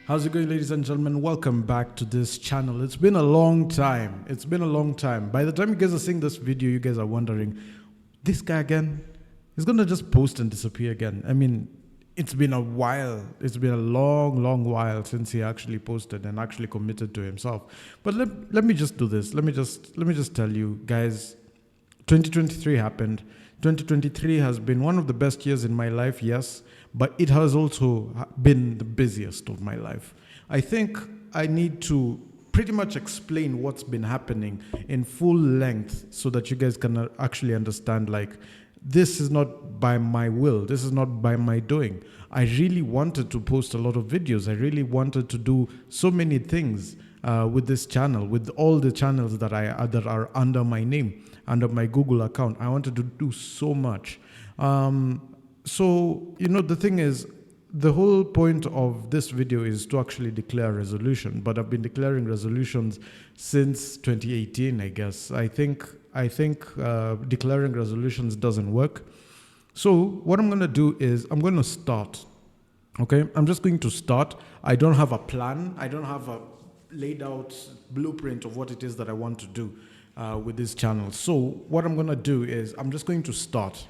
How's it going, ladies and gentlemen? Welcome back to this channel. It's been a long time. By the time you guys are seeing this video, you guys are wondering, this guy again? He's going to just post and disappear again. I mean, it's been a while. It's been a long while since he actually posted and actually committed to himself. But let me just do this. Let me just tell you, guys, 2023 happened. 2023 has been one of the best years in my life, yes, but it has also been the busiest of my life. I think I need to pretty much explain what's been happening in full length so that you guys can actually understand, like, this is not by my will. This is not by my doing. I really wanted to post a lot of videos. I really wanted to do so many things with this channel, with all the channels that are under my name, under my Google account. I wanted to do so much. So, the thing is, the whole point of this video is to actually declare a resolution, but I've been declaring resolutions since 2018, I guess. I think declaring resolutions doesn't work. So what I'm going to do is I'm going to start. Okay, I'm just going to start. I don't have a plan. I don't have a laid out blueprint of what it is that I want to do with this channel. So what I'm going to do is I'm just going to start.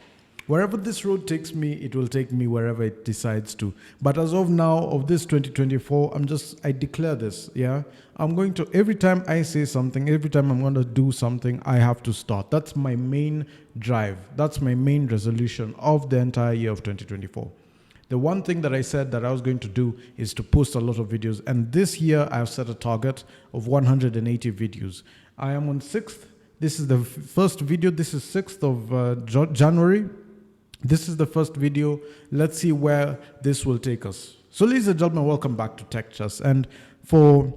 Wherever this road takes me, it will take me wherever it decides to. But as of now, of this 2024, I declare this, yeah? I'm going to, every time I say something, every time I'm going to do something, I have to start. That's my main drive. That's my main resolution of the entire year of 2024. The one thing that I said that I was going to do is to post a lot of videos. And this year, I've set a target of 180 videos. I am on 6th. This is the first video. This is 6th of January. This is the first video. Let's see where this will take us. So, ladies and gentlemen, welcome back to Tech Chess. And for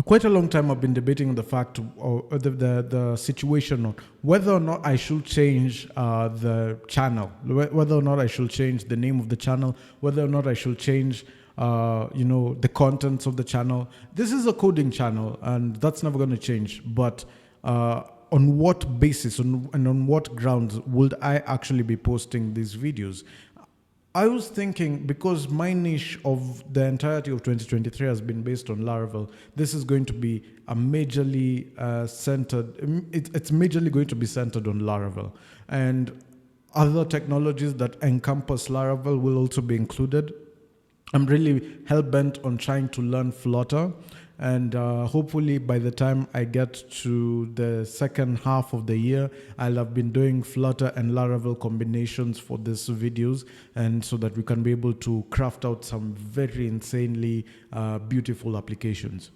quite a long time, I've been debating the fact or the situation on whether or not I should change the channel, whether or not I should change the name of the channel, whether or not I should change the contents of the channel. This is a coding channel, and that's never going to change. But on what basis and on what grounds would I actually be posting these videos? I was thinking, because my niche of the entirety of 2023 has been based on Laravel, this is going to be a majorly it's majorly going to be centered on Laravel. And other technologies that encompass Laravel will also be included. I'm really hell-bent on trying to learn Flutter. And hopefully by the time I get to the second half of the year, I'll have been doing Flutter and Laravel combinations for these videos, and so that we can be able to craft out some very insanely beautiful applications.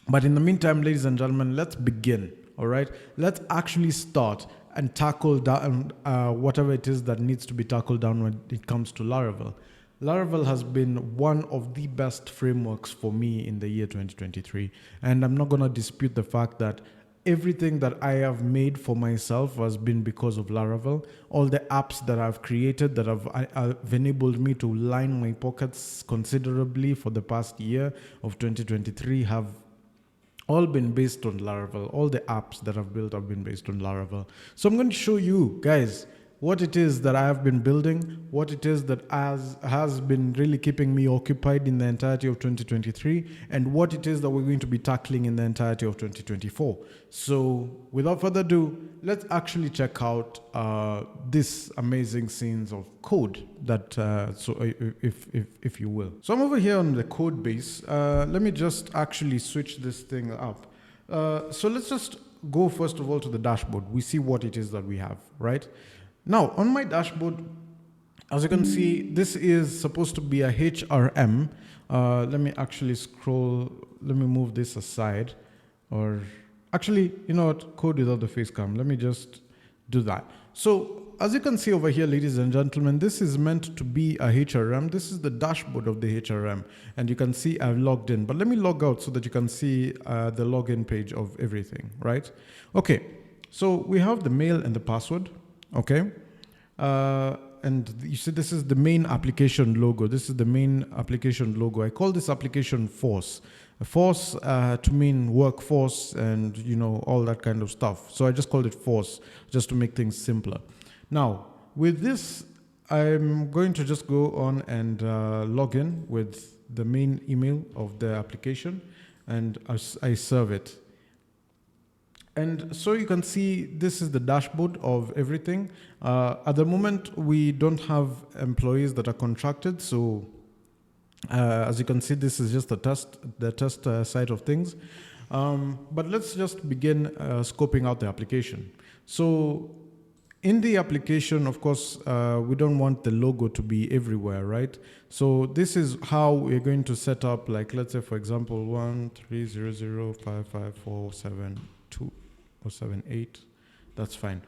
But in the meantime, ladies and gentlemen, let's begin, all right? Let's actually start and tackle down whatever it is that needs to be tackled down when it comes to Laravel. Laravel has been one of the best frameworks for me in the year 2023. And I'm not going to dispute the fact that everything that I have made for myself has been because of Laravel. All the apps that I've created that have enabled me to line my pockets considerably for the past year of 2023 have all been based on Laravel. All the apps that I've built have been based on Laravel. So I'm going to show you guys what it is that I have been building, what it is that has been really keeping me occupied in the entirety of 2023, and what it is that we're going to be tackling in the entirety of 2024. So without further ado, let's actually check out this amazing scenes of code that, if you will. So I'm over here on the code base. Let me just actually switch this thing up. So let's just go first of all to the dashboard. We see what it is that we have, right? Now, on my dashboard, as you can see, this is supposed to be a HRM. Let me actually scroll. Let me move this aside. Or actually, you know what? Code without the face cam. Let me just do that. So as you can see over here, ladies and gentlemen, this is meant to be a HRM. This is the dashboard of the HRM. And you can see I've logged in. But let me log out so that you can see the login page of everything, right? Okay, so we have the mail and the password. Okay, and you see this is the main application logo. This is the main application logo. I call this application Force. Force to mean workforce and, all that kind of stuff. So I just called it Force just to make things simpler. Now, with this I'm going to just go on and log in with the main email of the application, and I serve it. And so you can see this is the dashboard of everything. At the moment, we don't have employees that are contracted. So as you can see, this is just the test side of things. But let's just begin scoping out the application. So in the application, of course, we don't want the logo to be everywhere, right? So this is how we're going to set up, like, let's say, for example, 130055472 or 78. That's fine.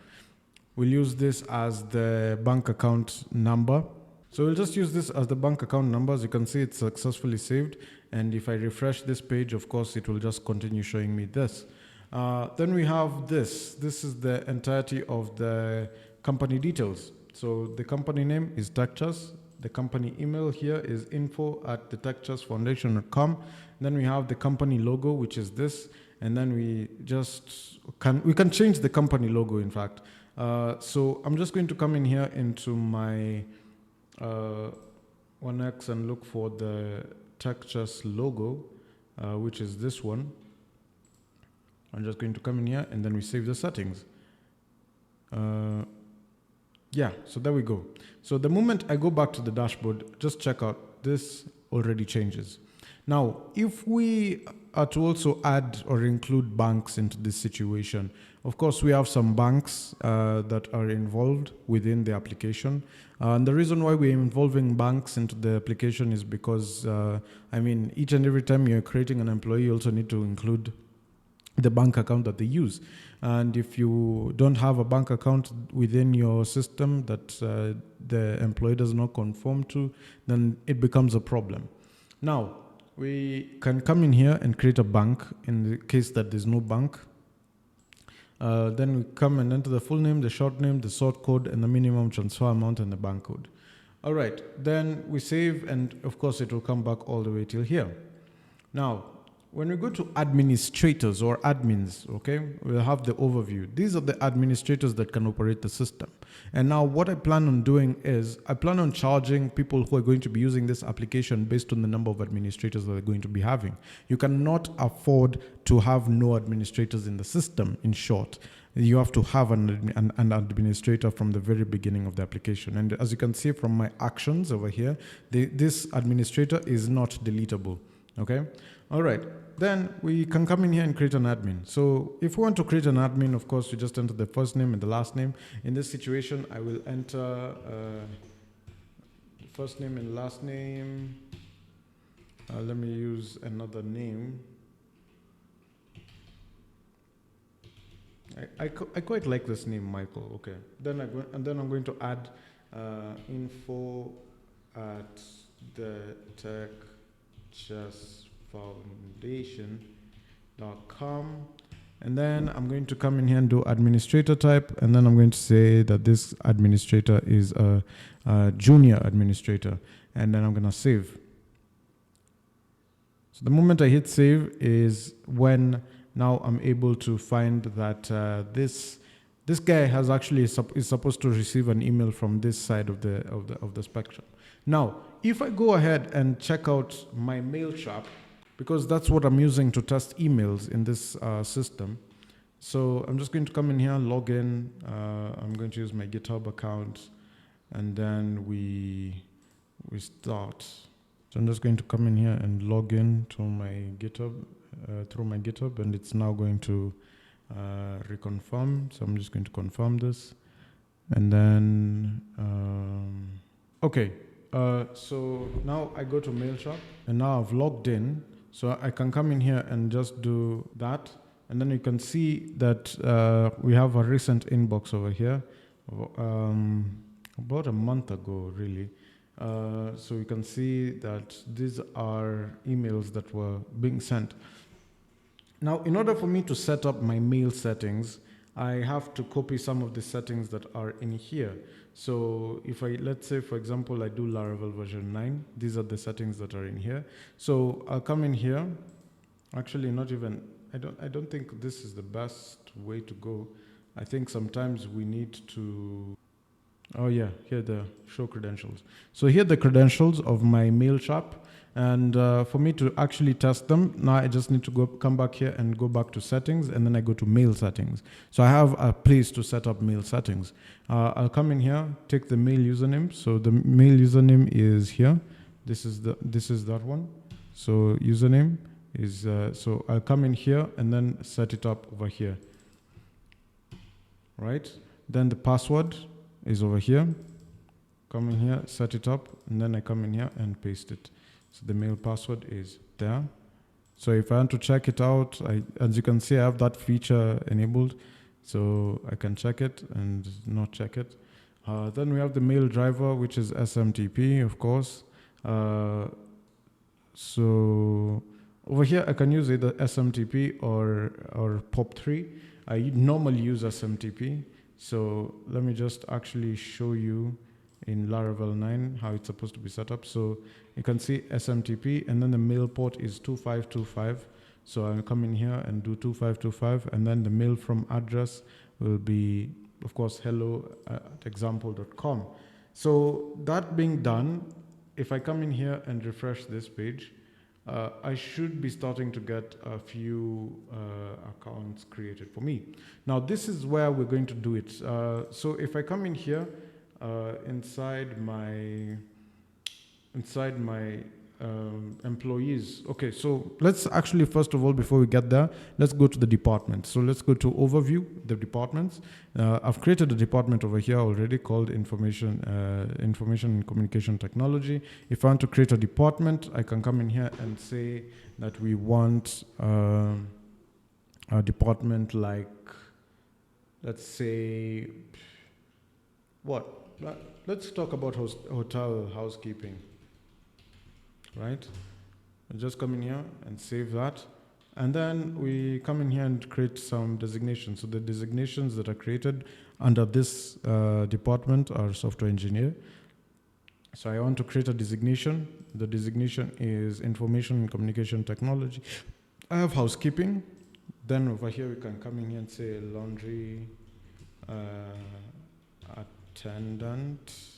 We'll use this as the bank account number. So we'll just use this as the bank account number. As you can see, it's successfully saved. And if I refresh this page, of course, it will just continue showing me this. Then we have this. This is the entirety of the company details. So the company name is TechChess. The company email here is info@thetechchessfoundation.com. Then we have the company logo, which is this. And then we can change the company logo, in fact. So I'm just going to come in here into my 1x and look for the TechChess logo, which is this one. I'm just going to come in here and then we save the settings. Yeah, so there we go. So the moment I go back to the dashboard, just check out, this already changes. Now, if we are to also add or include banks into this situation, of course, we have some banks that are involved within the application. And the reason why we're involving banks into the application is because, I mean, each and every time you're creating an employee, you also need to include the bank account that they use. And if you don't have a bank account within your system that the employee does not conform to, then it becomes a problem. Now, we can come in here and create a bank in the case that there's no bank. Then we come and enter the full name, the short name, the sort code, and the minimum transfer amount and the bank code. All right, then we save, and of course it will come back all the way till here. Now, when we go to administrators or admins, okay, we'll have the overview. These are the administrators that can operate the system. And now what I plan on doing is I plan on charging people who are going to be using this application based on the number of administrators that they're going to be having. You cannot afford to have no administrators in the system, in short. You have to have an administrator from the very beginning of the application. And as you can see from my actions over here, this administrator is not deletable. Okay. All right. Then we can come in here and create an admin. So if we want to create an admin, of course, we just enter the first name and the last name. In this situation, I will enter first name and last name. Let me use another name. I quite like this name, Michael. Okay. Then I'm going to add info at the techchessfoundation.com, and then I'm going to come in here and do administrator type, and then I'm going to say that this administrator is a junior administrator, and then I'm going to save. So the moment I hit save is when now I'm able to find that this guy has actually is supposed to receive an email from this side of the spectrum. Now, if I go ahead and check out my mail trap, because that's what I'm using to test emails in this system. So I'm just going to come in here, log in. I'm going to use my GitHub account, and then we start. So I'm just going to come in here and log in to my GitHub, through my GitHub, and it's now going to reconfirm. So I'm just going to confirm this, and then okay. So now I go to Mailchimp, and now I've logged in. So I can come in here and just do that. And then you can see that we have a recent inbox over here, about a month ago, really. So you can see that these are emails that were being sent. Now, in order for me to set up my mail settings, I have to copy some of the settings that are in here. So if let's say, for example, I do Laravel version 9, these are the settings that are in here. So I'll come in here. Actually, not even, I don't think this is the best way to go. I think sometimes we need to Oh yeah, here the show credentials. So here are the credentials of my mail shop. And for me to actually test them, now I just need to come back here and go back to settings, and then I go to mail settings. So I have a place to set up mail settings. I'll come in here, take the mail username. So the mail username is here. This is that one. So username is, so I'll come in here and then set it up over here, right? Then the password is over here. Come in here, set it up, and then I come in here and paste it. So the mail password is there. So if I want to check it out, as you can see, I have that feature enabled, so I can check it and not check it. Then we have the mail driver, which is SMTP, of course. So over here, I can use either SMTP or POP3. I normally use SMTP. So let me just actually show you in Laravel 9 how it's supposed to be set up. So you can see SMTP, and then the mail port is 2525. So I'll come in here and do 2525, and then the mail from address will be, of course, hello@example.com. So that being done, if I come in here and refresh this page, I should be starting to get a few accounts created for me. Now, this is where we're going to do it. So if I come in here, inside my employees. Okay, so let's actually, first of all, before we get there, let's go to the department. So let's go to overview, the departments. I've created a department over here already called information and communication technology. If I want to create a department, I can come in here and say that we want a department like, let's say, what? Let's talk about hotel housekeeping, right? I'll just come in here and save that. And then we come in here and create some designations. So the designations that are created under this department are software engineer. So I want to create a designation. The designation is information and communication technology. I have housekeeping. Then over here we can come in here and say laundry attendant.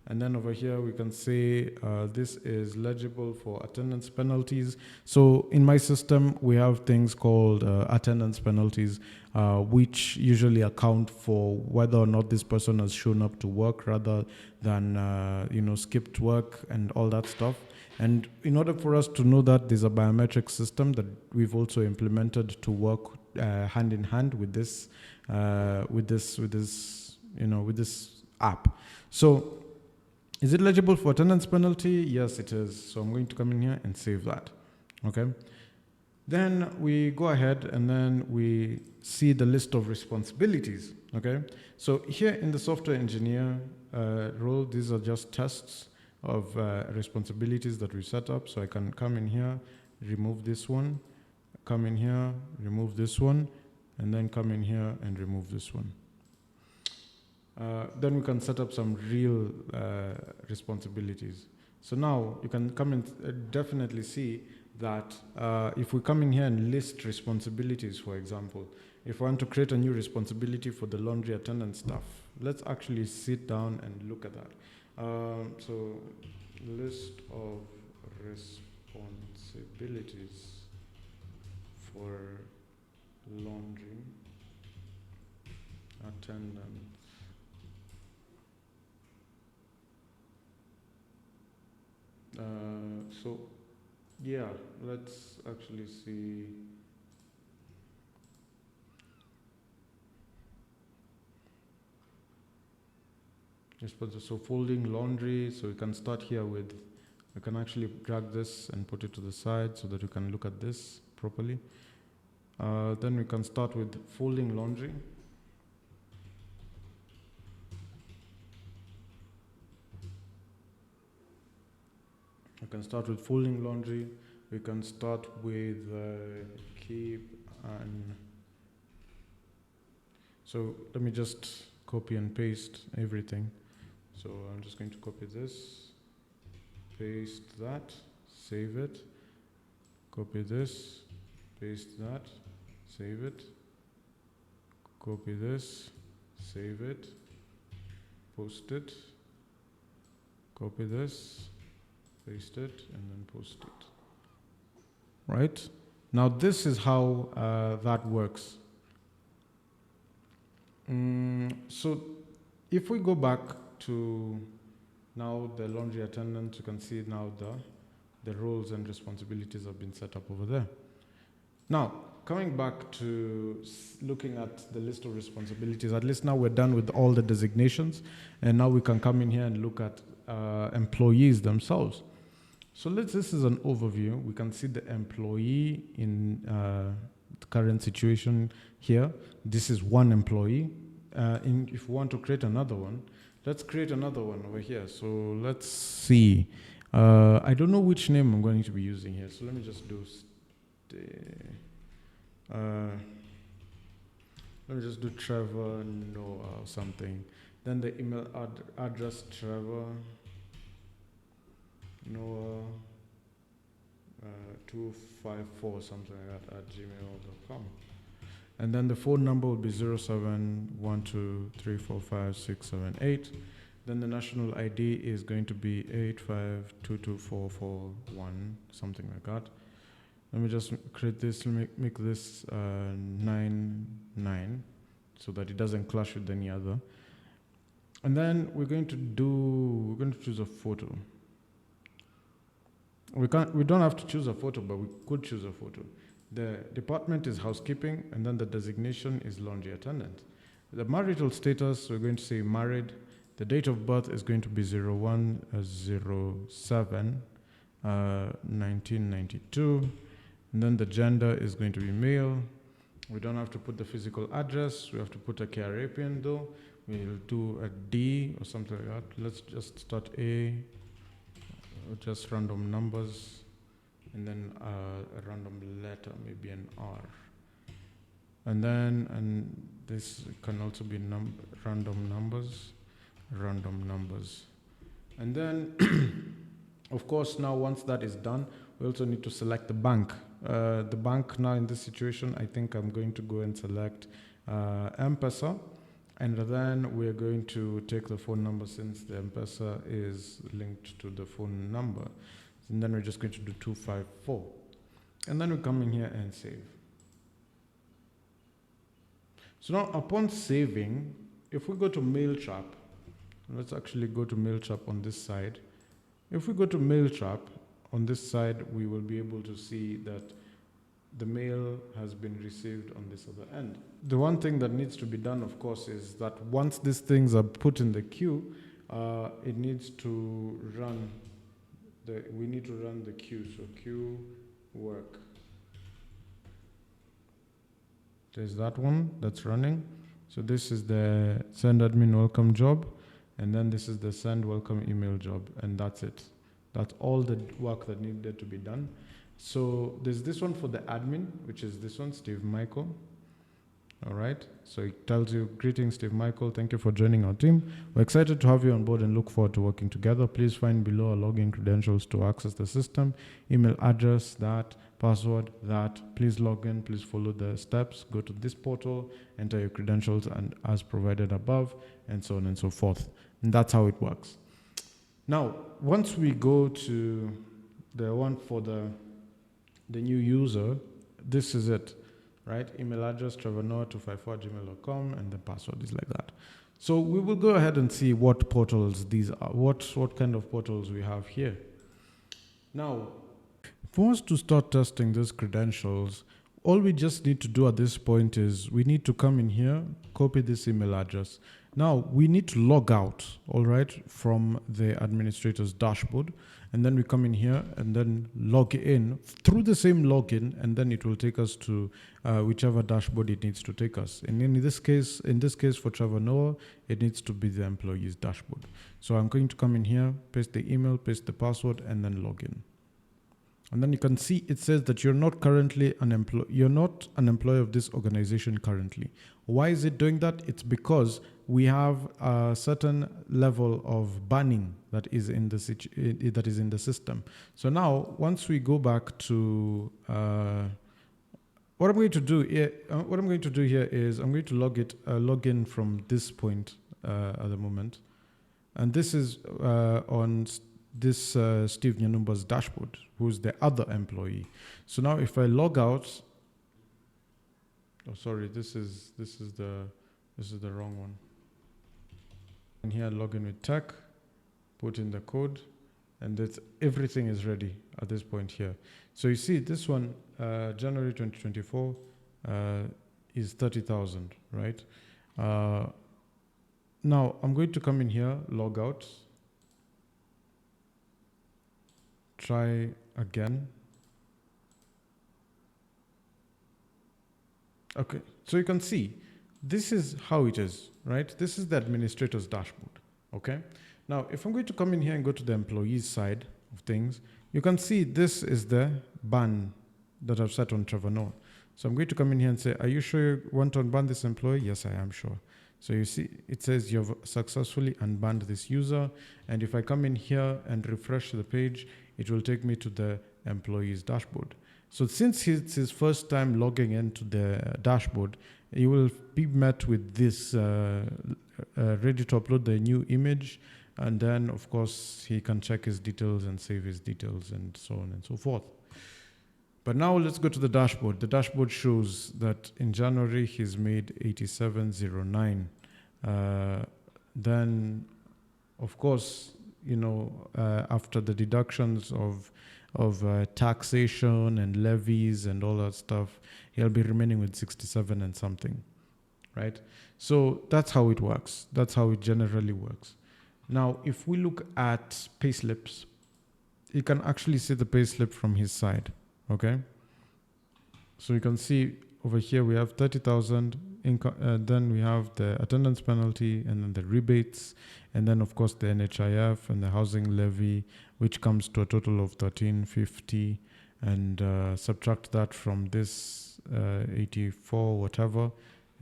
And then over here we can say this is legible for attendance penalties. So in my system we have things called attendance penalties, which usually account for whether or not this person has shown up to work rather than skipped work and all that stuff. And in order for us to know that, there's a biometric system that we've also implemented to work hand in hand with this app. So is it legible for attendance penalty? Yes, it is. So I'm going to come in here and save that. Okay. Then we go ahead and then we see the list of responsibilities. Okay. So here in the software engineer role, these are just tests of responsibilities that we set up. So I can come in here, remove this one, come in here, remove this one, and then come in here and remove this one. Then we can set up some real responsibilities. So now you can come and definitely see that if we come in here and list responsibilities, for example, if I want to create a new responsibility for the laundry attendant stuff, let's actually sit down and look at that. So list of responsibilities for laundry attendant. So yeah, let's actually see. So folding laundry, so we can start here with, we can actually drag this and put it to the side so that we can look at this properly. Then we can start with folding laundry. We can start with folding laundry. We can start with keep and. So let me just copy and paste everything. So I'm just going to copy this, paste that, save it, copy this, paste that, save it, copy this, save it, post it, copy this, paste it, and then post it. Right? Now this is how that works. So if we go back to now the laundry attendant, you can see now the roles and responsibilities have been set up over there. Now, coming back to looking at the list of responsibilities, at least now we're done with all the designations, and now we can come in here and look at employees themselves. So this is an overview. We can see the employee in the current situation here. This is one employee. If we want to create another one, let's create another one over here. So let's see. I don't know which name I'm going to be using here. So let me just do Trevor Noah or something. Then the email address Trevor Noah 254 something like that at gmail.com. And then the phone number will be 0712345678. Then the national ID is going to be 8522441, something like that. Let me just create this, make this 99 so that it doesn't clash with any other. And then we're going to choose a photo. We don't have to choose a photo, but we could choose a photo. The department is housekeeping, and then the designation is laundry attendant. The marital status, we're going to say married. The date of birth is going to be 01/07/1992. And then the gender is going to be male. We don't have to put the physical address. We have to put a KRA pin though. We'll do a D or something like that. Let's just start A, just random numbers, and then a random letter, maybe an R. And this can also be random numbers. And then, of course, now once that is done, we also need to select the bank. The bank now in this situation, I think I'm going to go and select M-Pesa, and then we're going to take the phone number since the M-Pesa is linked to the phone number. And then we're just going to do 254. And then we come in here and save. So now upon saving, if we go to MailChimp, let's actually go to MailChimp on this side. If we go to MailChimp on this side, we will be able to see that the mail has been received on this other end. The one thing that needs to be done, of course, is that once these things are put in the queue, it needs to run. We need to run the queue. So queue work. There's that one that's running. So this is the send admin welcome job, and then this is the send welcome email job, and that's it. That's all the work that needed to be done. So there's this one for the admin, which is this one, Steve Michael. All right. So it tells you, greetings, Steve Michael. Thank you for joining our team. We're excited to have you on board and look forward to working together. Please find below our login credentials to access the system. Email address, that. Password, that. Please log in. Please follow the steps. Go to this portal, enter your credentials and as provided above, and so on and so forth. And that's how it works. Now, once we go to the one for the new user, this is it, right? Email address, trevornoah254@gmail.com, and the password is like that. So we will go ahead and see what portals these are, what kind of portals we have here. Now, for us to start testing these credentials, all we just need to do at this point is we need to come in here, copy this email address. Now, we need to log out, all right, from the administrator's dashboard. And then we come in here and then log in through the same login, and then it will take us to whichever dashboard it needs to take us. And in this case for Trevor Noah, it needs to be the employee's dashboard. So I'm going to come in here, paste the email, paste the password, and then log in. And then you can see it says that you're not currently you're not an employee of this organization currently. Why is it doing that? It's because we have a certain level of banning that is in the system. So now, once we go back to what I'm going to do here, is I'm going to log in from this point at the moment. And this is on this Steve Nyanumba's dashboard, who's the other employee. So now if I log out, oh sorry, this is the wrong one. And here log in with tech, put in the code, and everything is ready at this point here. So you see this one, January 2024, is 30,000, right? Now I'm going to come in here, log out, try again. Okay, so you can see this is how it is, right? This is the administrator's dashboard, okay? Now, if I'm going to come in here and go to the employees side of things, you can see this is the ban that I've set on Trevor Noah. So I'm going to come in here and say, are you sure you want to unban this employee? Yes, I am sure. So you see, it says you've successfully unbanned this user. And if I come in here and refresh the page, it will take me to the employee's dashboard. So since it's his first time logging into the dashboard, he will be met with this ready to upload the new image. And then, of course, he can check his details and save his details and so on and so forth. But now let's go to the dashboard. The dashboard shows that in January, he's made 8709. Then, of course, you know, after the deductions of taxation and levies and all that stuff, he'll be remaining with 67 and something, right? So that's how it works. That's how it generally works. Now, if we look at payslips, you can actually see the payslip from his side, okay? So you can see over here we have 30,000 income, then we have the attendance penalty and then the rebates, and then of course the NHIF and the housing levy, which comes to a total of 1350, and subtract that from this 84 whatever,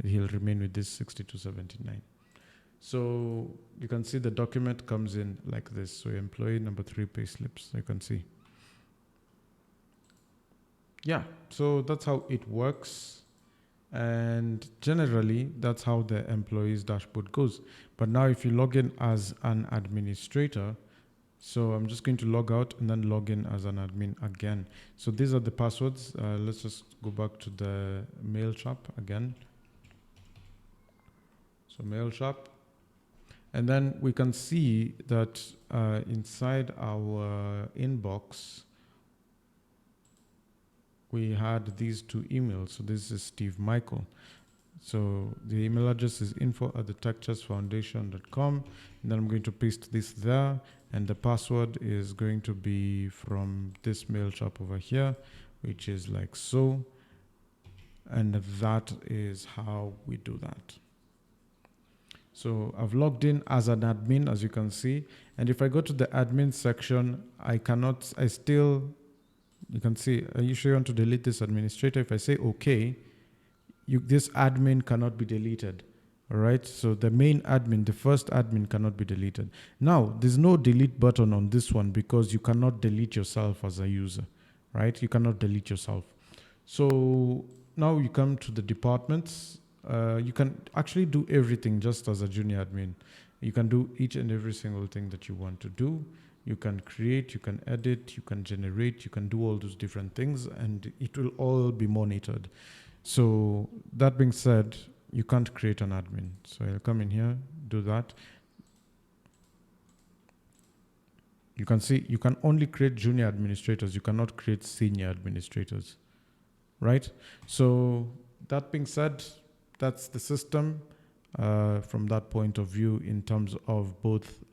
he'll remain with this 6279. So you can see the document comes in like this. So employee number 3 pay slips, you can see. Yeah, so that's how it works. And generally, that's how the employee's dashboard goes. But now if you log in as an administrator, so I'm just going to log out and then log in as an admin again. So these are the passwords. Let's just go back to the mail shop again. So mail shop. And then we can see that inside our inbox, we had these 2 emails. So this is Steve Michael. So the email address is info@thetechchessfoundation.com. And then I'm going to paste this there. And the password is going to be from this mail shop over here, which is like so. And that is how we do that. So I've logged in as an admin, as you can see. And if I go to the admin section, you can see, are you sure you want to delete this administrator? If I say okay, this admin cannot be deleted. All right. So the main admin, the first admin cannot be deleted. Now, there's no delete button on this one because you cannot delete yourself as a user, right? You cannot delete yourself. So now you come to the departments. You can actually do everything just as a junior admin. You can do each and every single thing that you want to do. You can create, you can edit, you can generate, you can do all those different things, and it will all be monitored. So that being said, you can't create an admin. So I'll come in here, do that. You can see you can only create junior administrators. You cannot create senior administrators, right? So that being said, that's the system from that point of view in terms of both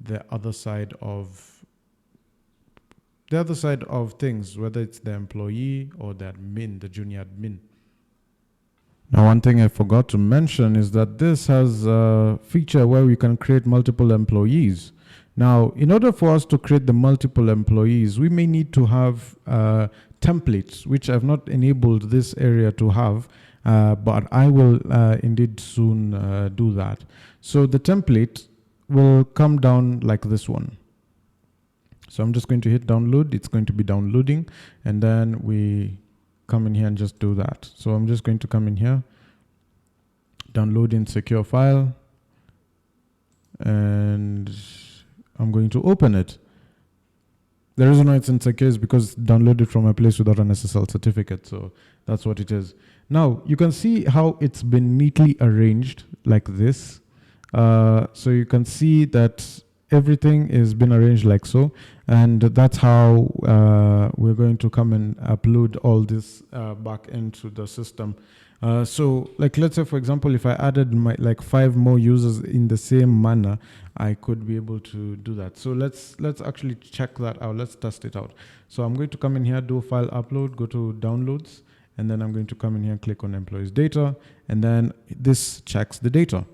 the other side of things, whether it's the employee or the admin, the junior admin. Now, one thing I forgot to mention is that this has a feature where we can create multiple employees. Now, in order for us to create the multiple employees, we may need to have templates, which I've not enabled this area to have, but I will indeed soon do that. So the template will come down like this one. So I'm just going to hit download. It's going to be downloading, and then we come in here and just do that. So I'm just going to come in here, download in secure file, and I'm going to open it. The reason why it's insecure is because it's downloaded from a place without an SSL certificate. So that's what it is. Now, you can see how it's been neatly arranged like this. So you can see that everything is been arranged like so. And that's how we're going to come and upload all this back into the system. So like, let's say, for example, if I added like 5 more users in the same manner, I could be able to do that. So let's actually check that out. Let's test it out. So I'm going to come in here, do file upload, go to downloads, and then I'm going to come in here, click on employees data, and then this checks the data.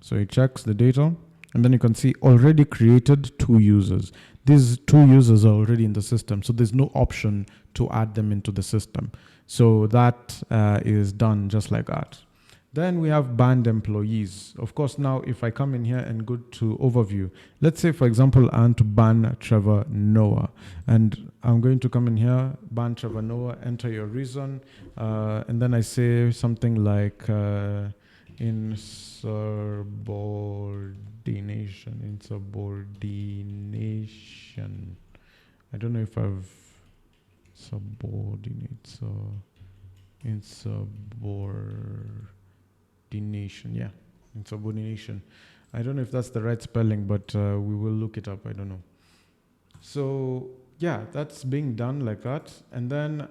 So it checks the data, and then you can see already created 2 users. These 2 users are already in the system, so there's no option to add them into the system. So that is done just like that. Then we have banned employees. Of course, now if I come in here and go to overview, let's say, for example, I want to ban Trevor Noah. And I'm going to come in here, ban Trevor Noah, enter your reason. And then I say something like insubordination. I don't know if I've subordinate, so insubordination, yeah, insubordination. I don't know if that's the right spelling, but we will look it up. I don't know. So yeah, that's being done like that. And then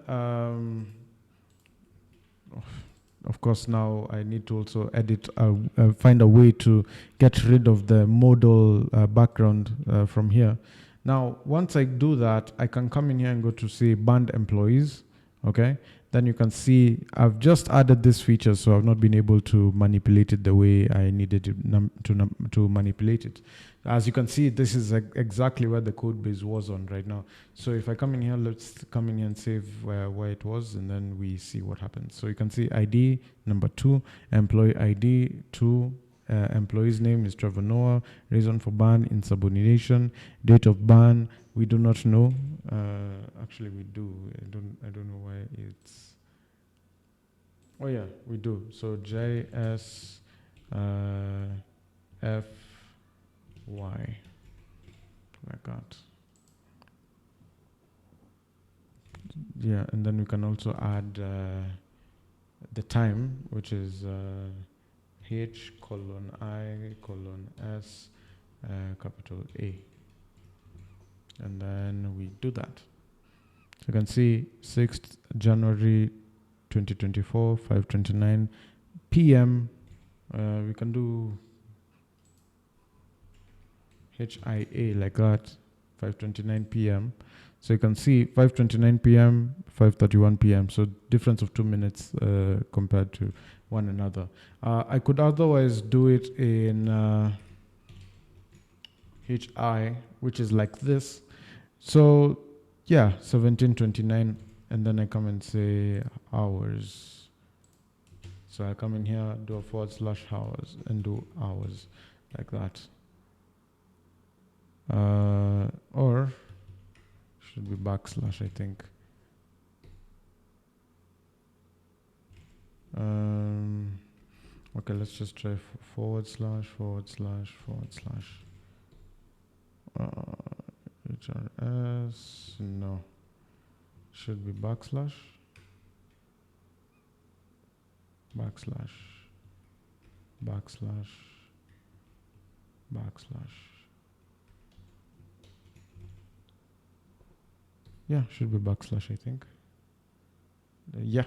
of course, now I need to also edit, find a way to get rid of the modal background from here. Now, once I do that, I can come in here and go to say banned employees, okay? Then you can see I've just added this feature, so I've not been able to manipulate it the way I needed to manipulate it. As you can see, this is exactly where the code base was on right now. So if I come in here, let's come in here and save where it was, and then we see what happens. So you can see ID number 2, employee ID 2, employee's name is Trevor Noah, reason for ban, insubordination, date of ban, we do not know. Actually, we do. I don't know why it's. Oh yeah, we do. So JS FY like that. Yeah, and then we can also add the time, which is H:I:S capital A. And then we do that. So you can see 6th January 2024, 5:29 p.m. We can do HIA like that, 5:29 p.m. So you can see 5:29 p.m., 5:31 p.m. So difference of 2 minutes compared to one another. I could otherwise do it in HI, which is like this. So yeah, 17:29, and then I come and say hours. So I come in here, do a /hours, and do hours like that. Or should be backslash, I think. Okay, let's just try // HRS, no, should be backslash. Yeah, should be backslash, I think. Yeah,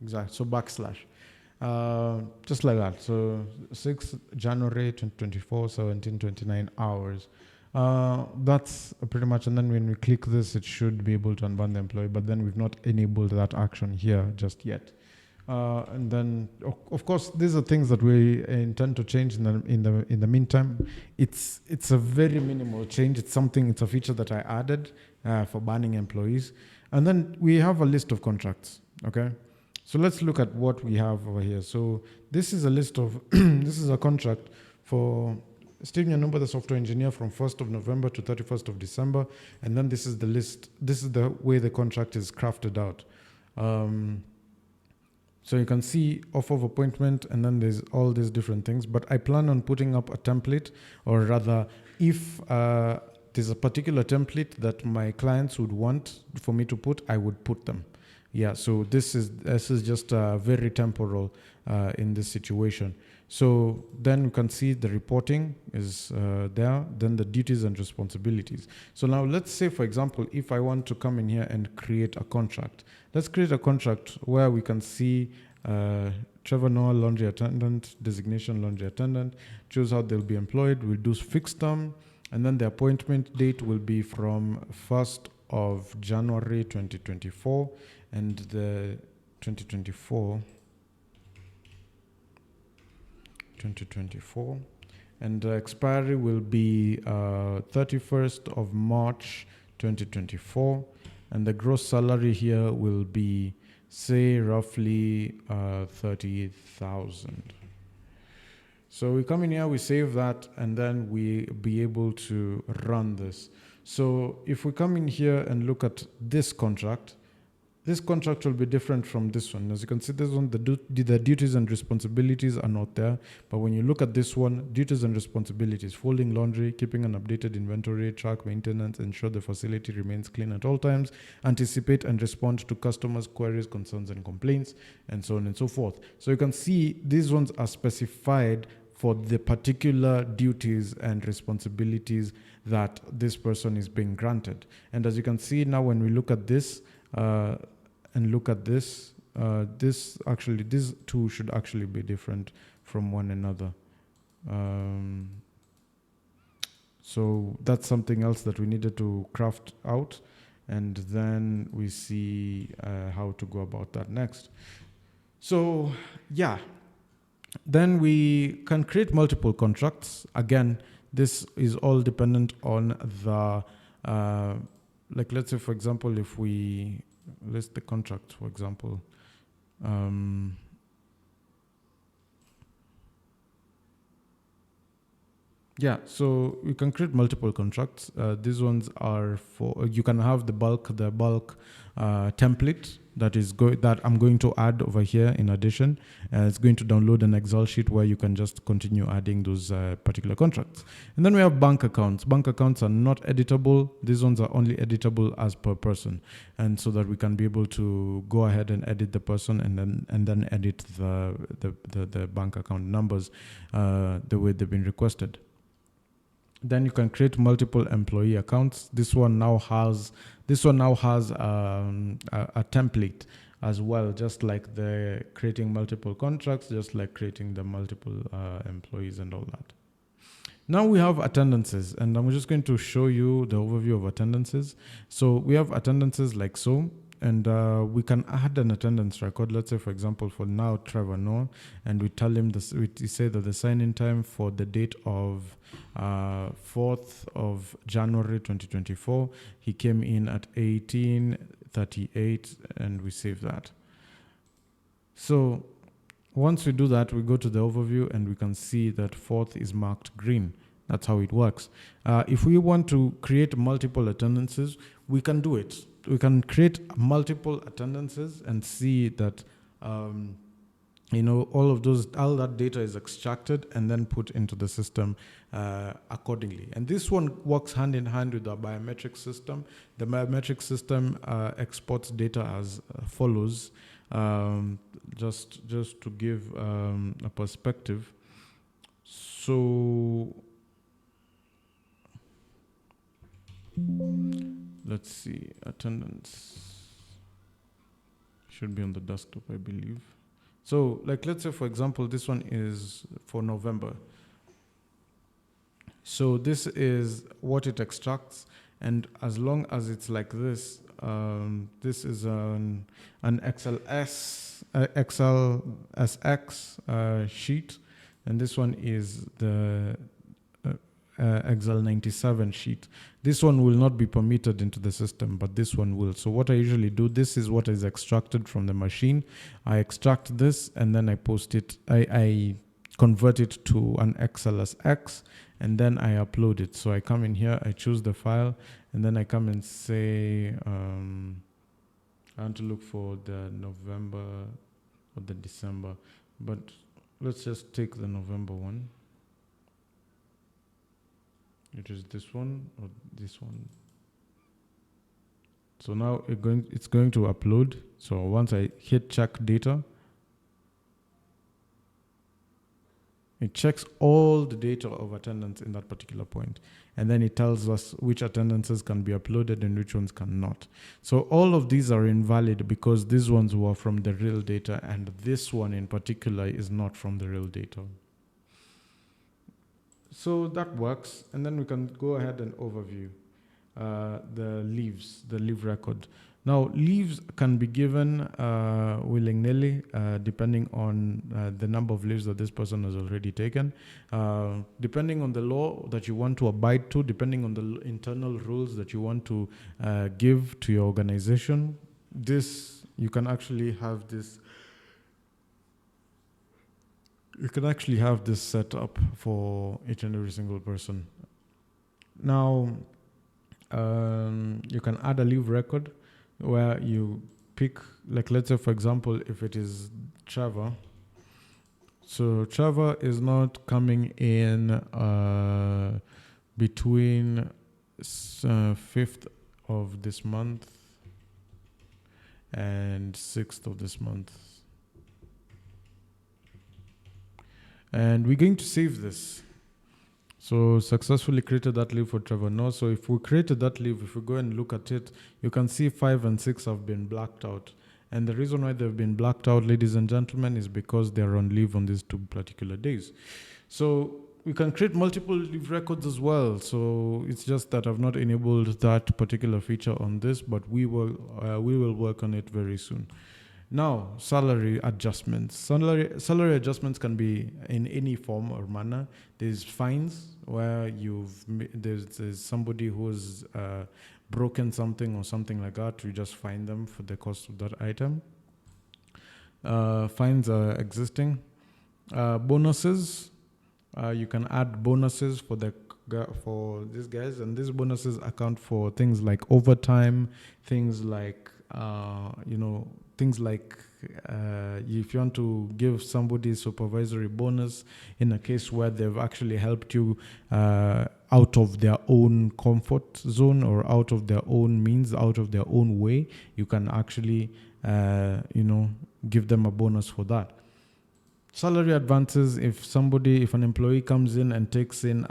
exactly. So backslash. Just like that. So 6th January 2024, 17:29 hours. That's pretty much, and then when we click this, it should be able to unban the employee, but then we've not enabled that action here just yet. And then, of course, these are things that we intend to change in the meantime. It's a very minimal change. It's a feature that I added for banning employees. And then we have a list of contracts, okay? So let's look at what we have over here. So this is a list of, this is a contract for Steve Nyanumba, the software engineer, from 1st of November to 31st of December. And then this is the list. This is the way the contract is crafted out. So you can see offer of appointment, and then there's all these different things. But I plan on putting up a template, or rather, if there's a particular template that my clients would want for me to put, I would put them. Yeah, so this is just very temporal in this situation. So then you can see the reporting is there, then the duties and responsibilities. So now let's say, for example, if I want to come in here and create a contract. Let's create a contract where we can see Trevor Noah, laundry attendant, designation laundry attendant, choose how they'll be employed. We'll do fixed term, and then the appointment date will be from 1st of January 2024, and the 2024, and the expiry will be 31st of March 2024, and the gross salary here will be, say, roughly 30,000. So we come in here, we save that, and then we be able to run this. So if we come in here and look at this contract will be different from this one. As you can see, this one, the duties and responsibilities are not there. But when you look at this one, duties and responsibilities: folding laundry, keeping an updated inventory, track maintenance, ensure the facility remains clean at all times, anticipate and respond to customers' queries, concerns, and complaints, and so on and so forth. So you can see these ones are specified for the particular duties and responsibilities that this person is being granted. And as you can see now, when we look at this, and look at this, these two should actually be different from one another. So that's something else that we needed to craft out, and then we see how to go about that next. So yeah, then we can create multiple contracts. Again, this is all dependent on the like, let's say, for example, if we list the contract, for example, yeah, so you can create multiple contracts. These ones are for, you can have the bulk template that I'm going to add over here. In addition, it's going to download an Excel sheet where you can just continue adding those particular contracts. And then we have bank accounts. Bank accounts are not editable. These ones are only editable as per person, and so that we can be able to go ahead and edit the person, and then edit the bank account numbers the way they've been requested. Then you can create multiple employee accounts. This one now has a template as well, just like the creating multiple contracts, just like creating the multiple employees and all that. Now we have attendances, and I'm just going to show you the overview of attendances. So we have attendances like so. And we can add an attendance record. Let's say, for example, for now, Trevor Noah, and we tell him this. We say that the sign-in time for the date of 4th of January 2024, he came in at 18:38, and we save that. So once we do that, we go to the overview, and we can see that 4th is marked green. That's how it works. If we want to create multiple attendances, we can do it. We can create multiple attendances and see that, all that data is extracted and then put into the system accordingly. And this one works hand in hand with the biometric system. The biometric system exports data as follows. Just to give a perspective. So let's see, attendance should be on the desktop, I believe. So like, let's say, for example, this one is for November. So this is what it extracts. And as long as it's like this, this is an XLSX sheet. And this one is the Excel 97 sheet. This one will not be permitted into the system, but this one will. So what I usually do, this is what is extracted from the machine. I extract this, and then I post it. I convert it to an XLSX, and then I upload it. So I come in here, I choose the file, and then I come and say, I want to look for the November or the December. But let's just take the November one. It is this one or this one. So now it's going to upload. So once I hit check data, it checks all the data of attendance in that particular point. And then it tells us which attendances can be uploaded and which ones cannot. So all of these are invalid because these ones were from the real data, and this one in particular is not from the real data. So that works. And then we can go ahead and overview the leave record. Now, leaves can be given willy-nilly, depending on the number of leaves that this person has already taken, depending on the law that you want to abide to, depending on the internal rules that you want to give to your organization. You can actually have this. You can actually have this set up for each and every single person. Now, you can add a leave record where you pick, like, let's say, for example, if it is Trevor. So Trevor is not coming in between 5th of this month and 6th of this month. And we're going to save this. So successfully created that leave for Trevor. No, so if we created that leave, if we go and look at it, you can see 5 and 6 have been blacked out. And the reason why they've been blacked out, ladies and gentlemen, is because they're on leave on these 2 particular days. So we can create multiple leave records as well. So it's just that I've not enabled that particular feature on this, but we will work on it very soon. Now, salary adjustments. Salary adjustments can be in any form or manner. There's fines where there's somebody who's broken something or something like that. You just fine them for the cost of that item. Fines are existing. Bonuses. You can add bonuses for these guys, and these bonuses account for things like overtime, things like if you want to give somebody supervisory bonus in a case where they've actually helped you out of their own comfort zone or out of their own means, out of their own way, you can actually give them a bonus for that. Salary advances, if an employee comes in and takes in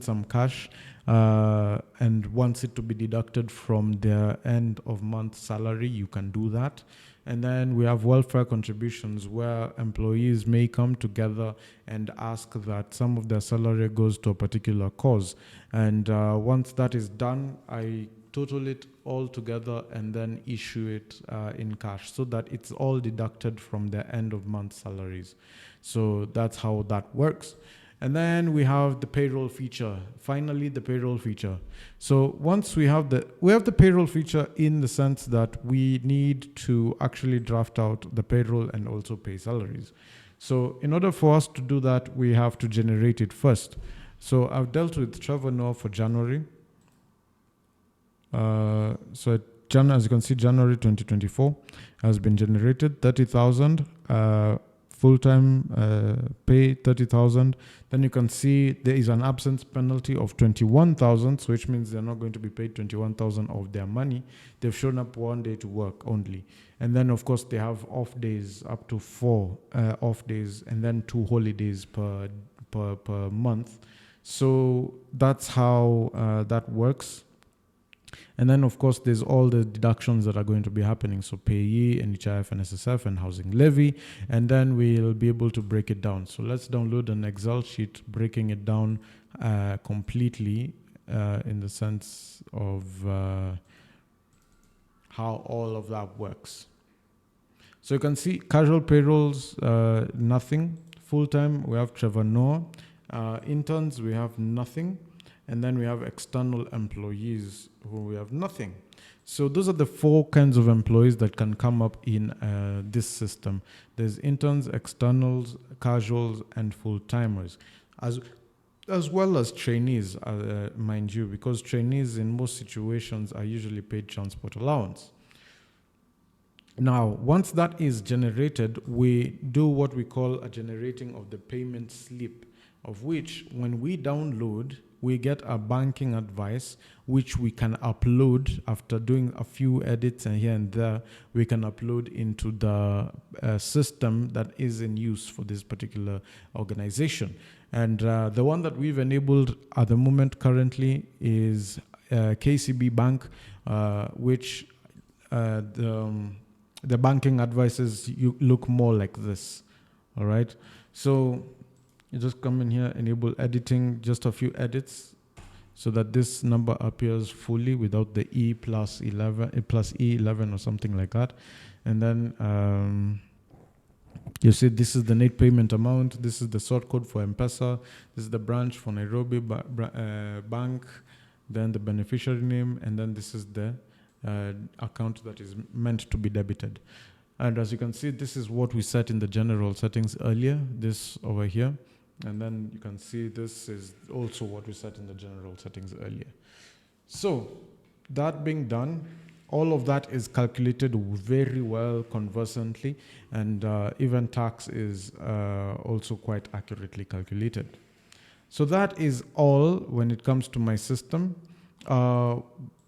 some cash and wants it to be deducted from their end of month salary, you can do that. And then we have welfare contributions where employees may come together and ask that some of their salary goes to a particular cause. And once that is done, I total it all together and then issue it in cash so that it's all deducted from their end of month salaries. So that's how that works. And then we have the payroll feature. Finally, the payroll feature. So once we have the payroll feature in the sense that we need to actually draft out the payroll and also pay salaries. So in order for us to do that, we have to generate it first. So I've dealt with Trevor Noah for January. So as you can see, January 2024 has been generated, 30,000, full-time pay 30,000. Then you can see there is an absence penalty of 21,000, so which means they're not going to be paid 21,000 of their money. They've shown up 1 day to work only. And then of course they have off days, up to 4 off days, and then 2 holidays per month. So that's how that works. And then, of course, there's all the deductions that are going to be happening. So payee, NHIF, and SSF, and housing levy. And then we'll be able to break it down. So let's download an Excel sheet breaking it down completely in the sense of how all of that works. So you can see casual payrolls, nothing. Full-time, we have Trevor Noah. Interns, we have nothing. And then we have external employees who we have nothing. So those are the 4 kinds of employees that can come up in this system. There's interns, externals, casuals, and full-timers, as well as trainees, mind you, because trainees in most situations are usually paid transport allowance. Now, once that is generated, we do what we call a generating of the payment slip, of which when we download, we get a banking advice, which we can upload after doing a few edits and here and there, we can upload into the system that is in use for this particular organization. And the one that we've enabled at the moment currently is KCB Bank, which the banking advices you look more like this. All right, so you just come in here, enable editing, just a few edits so that this number appears fully without the E plus 11 plus E11 or something like that. And then you see this is the net payment amount, this is the sort code for M-Pesa, this is the branch for Nairobi bank, then the beneficiary name, and then this is the account that is meant to be debited. And as you can see, this is what we set in the general settings earlier, this over here. And then you can see this is also what we set in the general settings earlier. So that being done, all of that is calculated very well conversantly, and even tax is also quite accurately calculated. So that is all when it comes to my system.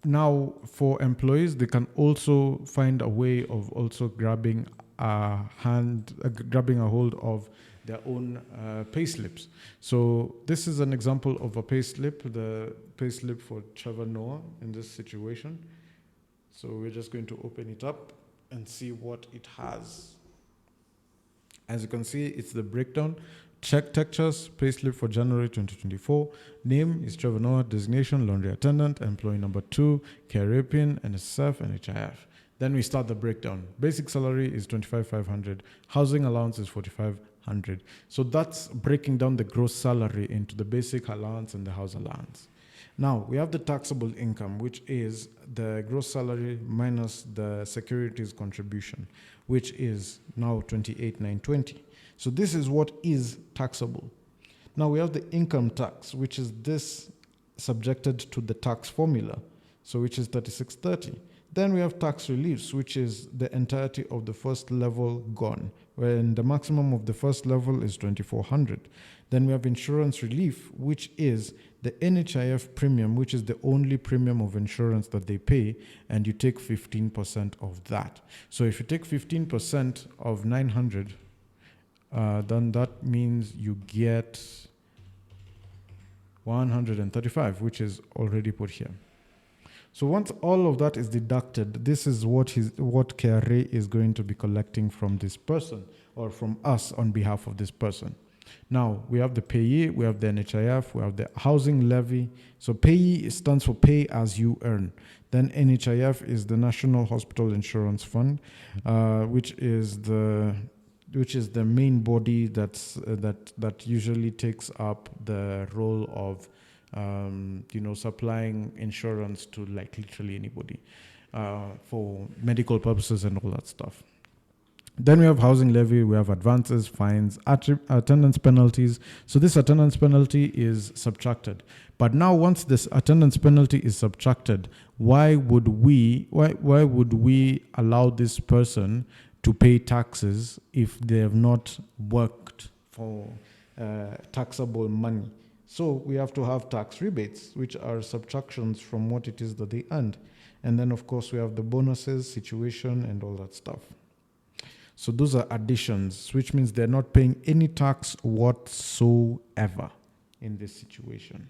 Now, for employees, they can also find a way of also grabbing a hold of their own pay slips. So this is an example of a pay slip, the pay slip for Trevor Noah in this situation. So we're just going to open it up and see what it has. As you can see, it's the breakdown. Check textures, payslip for January 2024. Name is Trevor Noah, designation, laundry attendant, employee number 2, Caribbean, NSF, and HIF. Then we start the breakdown. Basic salary is 25,500. Housing allowance is 4,500. So that's breaking down the gross salary into the basic allowance and the house allowance. Now, we have the taxable income, which is the gross salary minus the securities contribution, which is now 28,920. So this is what is taxable. Now we have the income tax, which is this subjected to the tax formula, so which is 3630. Then we have tax reliefs, which is the entirety of the first level gone, when the maximum of the first level is 2,400. Then we have insurance relief, which is the NHIF premium, which is the only premium of insurance that they pay, and you take 15% of that. So if you take 15% of 900, then that means you get 135, which is already put here. So once all of that is deducted, this is what KRA is going to be collecting from this person or from us on behalf of this person. Now, we have the payee, we have the NHIF, we have the housing levy. So payee stands for pay as you earn. Then NHIF is the National Hospital Insurance Fund, which is the main body that usually takes up the role of supplying insurance to like literally anybody for medical purposes and all that stuff. Then we have housing levy, we have advances, fines, attendance penalties. So this attendance penalty is subtracted. But now once this attendance penalty is subtracted, why would we allow this person to pay taxes if they have not worked for taxable money? So we have to have tax rebates, which are subtractions from what it is that they earned. And then, of course, we have the bonuses, situation, and all that stuff. So those are additions, which means they're not paying any tax whatsoever in this situation.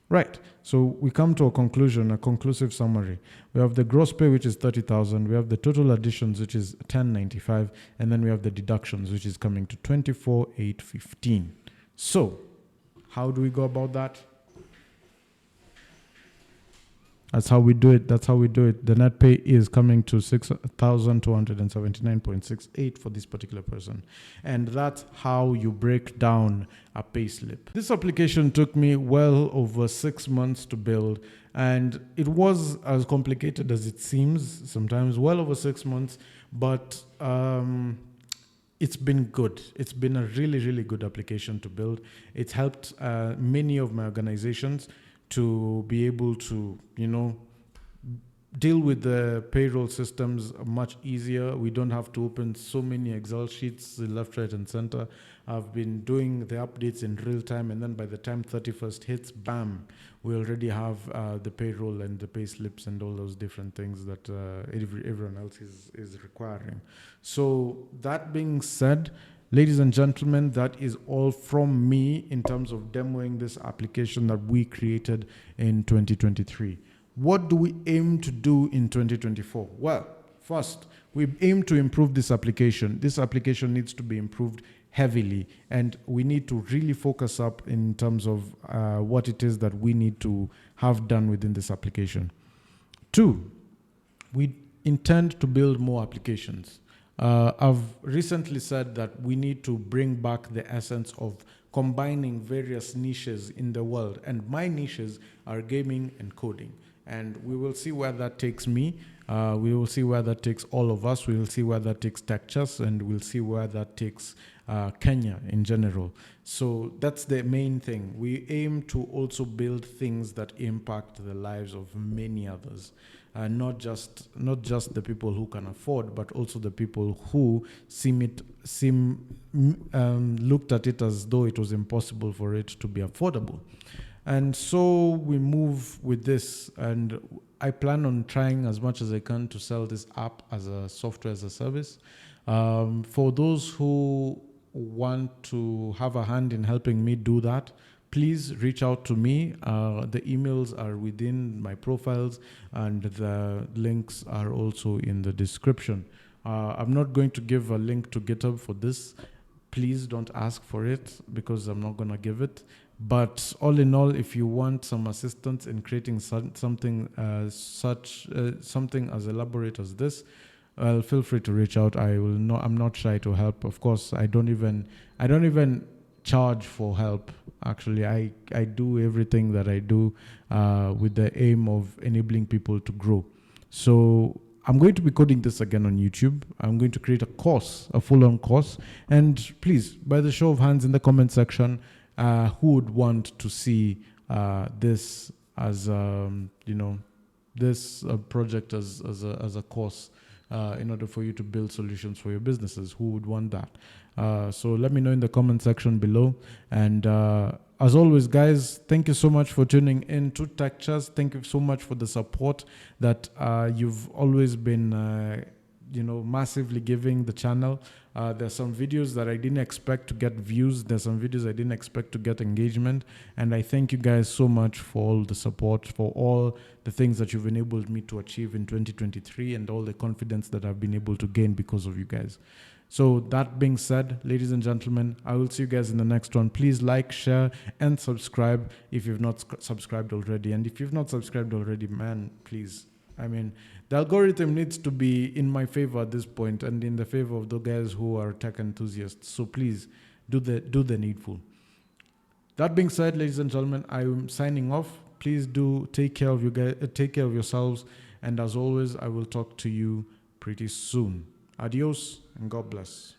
Right, so we come to a conclusion, a conclusive summary. We have the gross pay, which is 30,000. We have the total additions, which is 1095. And then we have the deductions, which is coming to 24,815. So how do we go about that? That's how we do it. The net pay is coming to 6,279.68 for this particular person. And that's how you break down a pay slip. This application took me well over 6 months to build, and it was as complicated as it seems, sometimes well over 6 months, but it's been good. It's been a really, really good application to build. It's helped many of my organizations to be able to, deal with the payroll systems much easier. We don't have to open so many Excel sheets left, right, and center. I've been doing the updates in real time, and then by the time 31st hits, bam, we already have the payroll and the pay slips and all those different things that everyone else is requiring. So that being said, ladies and gentlemen, that is all from me in terms of demoing this application that we created in 2023. What do we aim to do in 2024? Well, first, we aim to improve this application. This application needs to be improved heavily, and we need to really focus up in terms of what it is that we need to have done within this application. 2, we intend to build more applications. I've recently said that we need to bring back the essence of combining various niches in the world, and my niches are gaming and coding. And we will see where that takes me. We will see where that takes all of us. We will see where that takes TechChess, and we'll see where that takes Kenya in general. So that's the main thing. We aim to also build things that impact the lives of many others. Not just the people who can afford, but also the people who looked at it as though it was impossible for it to be affordable. And so we move with this, and I plan on trying as much as I can to sell this app as a software as a service. For those who want to have a hand in helping me do that, please reach out to me. The emails are within my profiles, and the links are also in the description. I'm not going to give a link to GitHub for this. Please don't ask for it, because I'm not going to give it. But all in all, if you want some assistance in creating something as elaborate as this, feel free to reach out. I'm not shy to help. Of course, I don't even charge for help. Actually, I do everything that I do with the aim of enabling people to grow. So I'm going to be coding this again on YouTube. I'm going to create a course, a full-on course. And please, by the show of hands in the comment section, who would want to see this as this project as a course in order for you to build solutions for your businesses? Who would want that? So let me know in the comment section below. And as always, guys, thank you so much for tuning in to TechChess. Thank you so much for the support that you've always been massively giving the channel. There's some videos that I didn't expect to get views. There's some videos I didn't expect to get engagement. And I thank you guys so much for all the support, for all the things that you've enabled me to achieve in 2023, and all the confidence that I've been able to gain because of you guys. So that being said, ladies and gentlemen, I will see you guys in the next one. Please like, share, and subscribe if you've not subscribed already. And if you've not subscribed already, man, please. I mean, the algorithm needs to be in my favor at this point, and in the favor of the guys who are tech enthusiasts. So please do the needful. That being said, ladies and gentlemen, I am signing off. Please do take care of you guys, take care of yourselves, and as always, I will talk to you pretty soon. Adios and God bless.